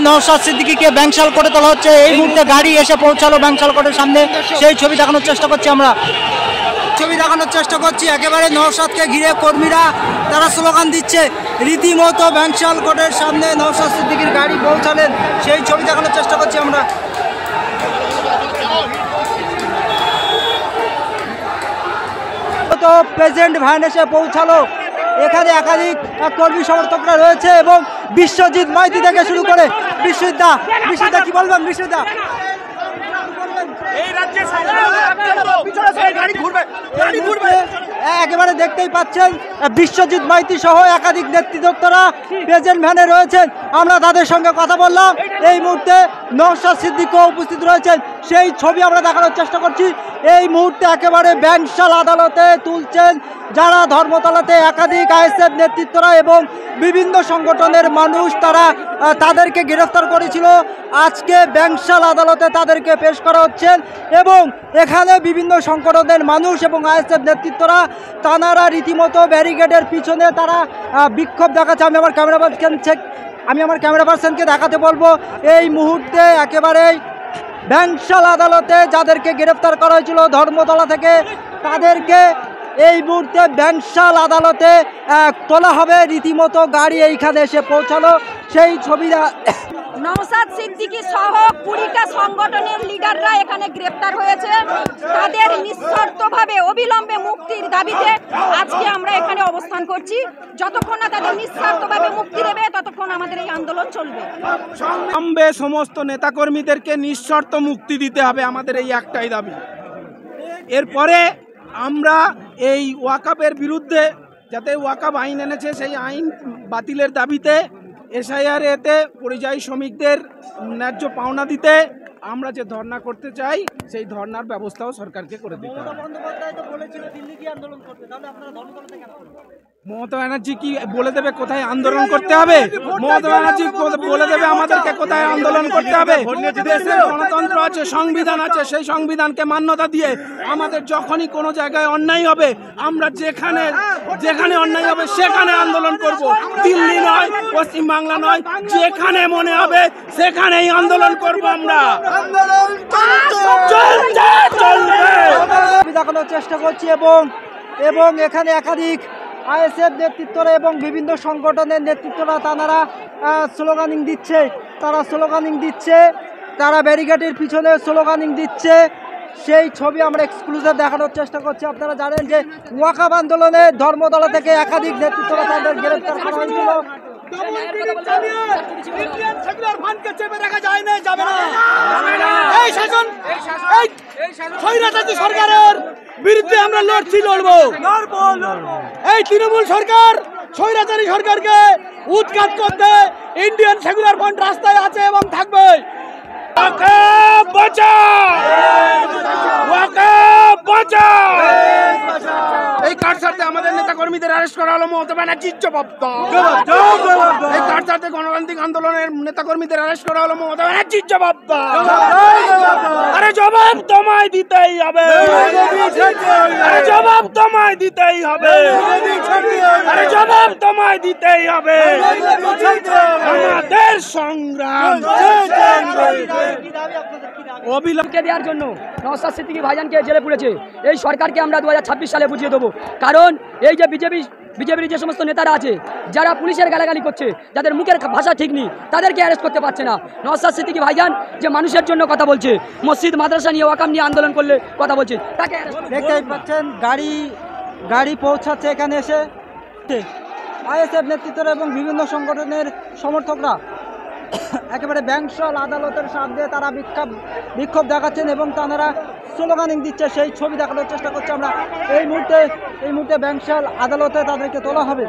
নওশাদ সিদ্দিকীকে ব্যাংশাল করে তোলা হচ্ছে। এই মুহূর্তে গাড়ি এসে পৌঁছালো ব্যাংশাল কোর্টের সামনে, সেই ছবি দেখানোর চেষ্টা করছি আমরা। একেবারে নওশাদকে ঘিরে কর্মীরা তারা স্লোগান দিচ্ছে, রীতিমতো ব্যাংশাল কোর্টের সামনে নওশাদ সিদ্দিকীর গাড়ি পৌঁছালেন, সেই ছবি দেখানোর চেষ্টা করছি আমরা। তো প্রেজেন্ট ভ্যান এসে পৌঁছালো, এখানে একাধিক কর্মী সমর্থকরা রয়েছে এবং বিশ্বজিৎ মাইতি থেকে শুরু করে বিশ্বজিৎ কি বলবেন? বিশ্বজিৎ একেবারে দেখতেই পাচ্ছেন বিশ্বজিৎ মাইতি সহ একাধিক নেতৃত্বরা প্রেজেন্ট ভ্যানে রয়েছেন। আমরা তাদের সঙ্গে কথা বললাম। এই মুহূর্তে নওশাদ সিদ্দিকীও উপস্থিত রয়েছেন, সেই ছবি আমরা দেখানোর চেষ্টা করছি। এই মুহূর্তে একেবারে ব্যাংশাল আদালতে তুলছেন যারা ধর্মতলাতে একাধিক আইএসএফ নেতৃত্বরা এবং বিভিন্ন সংগঠনের মানুষ, তাদেরকে গ্রেফতার করেছিল। আজকে ব্যাংশাল আদালতে তাদেরকে পেশ করা হচ্ছে এবং এখানে বিভিন্ন সংগঠনের মানুষ এবং আইএসএফ নেতৃত্বরা তারা রীতিমতো ব্যারিকেডের পিছনে তারা বিক্ষোভ দেখাচ্ছে। আমি আমার ক্যামেরা পার্সনকে দেখাতে বলবো। এই মুহূর্তে একেবারেই ব্যাংশাল আদালতে যাদেরকে গ্রেফতার করা হয়েছিল ধর্মতলা থেকে, তাদেরকে এই মুহূর্তে ব্যাংশাল আদালতে তোলা হবে। রীতিমতো গাড়ি এইখানে এসে পৌঁছালো, সেই ছবিটা। নওশাদ সিদ্দিকী সহ 20টা সংগঠনের লিডাররা এখানে গ্রেফতার হয়েছে। তাদের নিঃশর্তভাবে অবিলম্বে মুক্তির দাবিতে আজকে আমরা এখানে অবস্থান করছি। যতক্ষণ না তাদের নিঃস্বার্থভাবে মুক্তি দেবে ততক্ষণ আমাদের এই আন্দোলন চলবে। সমস্ত নেতাকর্মীদেরকে নিঃশর্ত মুক্তি দিতে হবে, আমাদের এই একটাই দাবি। এরপরে আমরা এই ওয়াকাফের বিরুদ্ধে, যাতে ওয়াকাফ আইন এনেছে সেই আইন বাতিলের দাবিতে, এসআইআর এতে পরিযায়ী শ্রমিকদের ন্যায্য পাওনা দিতে আমরা যে ধর্ণা করতে চাই, সেই ধর্ণার ব্যবস্থাও সরকারকে করে দিতে হবে। মমতা ব্যানার্জি কি বলে দেবে কোথায় আন্দোলন করতে হবে? মমতা ব্যানার্জি বলে দেবে আমাদেরকে কোথায় আন্দোলন করতে হবে? দেশের গণতন্ত্র আছে, সংবিধান আছে, সেই সংবিধানকে মান্যতা দিয়ে আমাদের যখনই কোনো জায়গায় অন্যায় হবে, আমরা যেখানে অন্যায় হবে সেখানে আন্দোলন করব। দিল্লি নয়, পশ্চিমবাংলা নয়, যেখানে মনে হবে সেখানেই আন্দোলন করব। আমরা দেখানোর চেষ্টা করছি এবং এখানে একাধিক আইএসএফ নেতৃত্বরা এবং বিভিন্ন সংগঠনের নেতৃত্বরা তারা স্লোগানিং দিচ্ছে, তারা ব্যারিকেডের পিছনে স্লোগানিং দিচ্ছে, সেই ছবি আমরা এক্সক্লুসিভ দেখানোর চেষ্টা করছি। আপনারা জানেন যে ওয়াকাফ আন্দোলনে ধর্মতলা থেকে একাধিক নেতৃত্বরা তাদের গ্রেফতার করা হয়েছিল। সরকারের বিরুদ্ধে আমরা লড়বো। এই তৃণমূল সরকার স্বৈরাচারী সরকারকে উৎখাত করতে ইন্ডিয়ান সেকুলার ফ্রন্ট রাস্তায় আছে এবং থাকবে। এই কারসাতে আমাদের নেতা কর্মীদের অ্যারেস্ট করা হলো, মমতা ব্যানার্জির জবাব দাও। এই কারসাতে গণতান্ত্রিক আন্দোলনের নেতা কর্মীদের অ্যারেস্ট করা হলো, মমতা ব্যানার্জির জবাব দাও। আরে জবাব তোমায় দিতেই হবে, আরে জবাব তোমায় দিতেই হবে, আরে জবাব তোমায় দিতেই হবে। আমাদের সংগ্রাম অবিলম্বে দেওয়ার জন্য নওশাদ সিদ্দিকী ভাইজানকে জেলে পুরেছে। এই সরকারকে আমরা 2026 সালে বুঝিয়ে দেবো। কারণ এই যে বিজেপির যে সমস্ত নেতারা আছে, যারা পুলিশের গালাগালি করছে, যাদের মুখের ভাষা ঠিক নেই, তাদেরকে অ্যারেস্ট করতে পারছে না। নওশাদ সিদ্দিকী ভাইজান যে মানুষের জন্য কথা বলছে, মসজিদ মাদ্রাসা নিয়ে, ওয়াকাফ নিয়ে আন্দোলন করলে কথা বলছে, তাকে দেখতেই পাচ্ছেন গাড়ি পৌঁছাচ্ছে এখানে এসে। আইএসএফ নেতৃত্বরা এবং বিভিন্ন সংগঠনের সমর্থকরা একেবারে ব্যাংশাল আদালতের সামনে তারা বিক্ষোভ দেখাচ্ছেন এবং তারা স্লোগানিং দিচ্ছে, সেই ছবি দেখানোর চেষ্টা করছি আমরা। এই মুহূর্তে ব্যাংশাল আদালতে তাদেরকে তোলা হবে।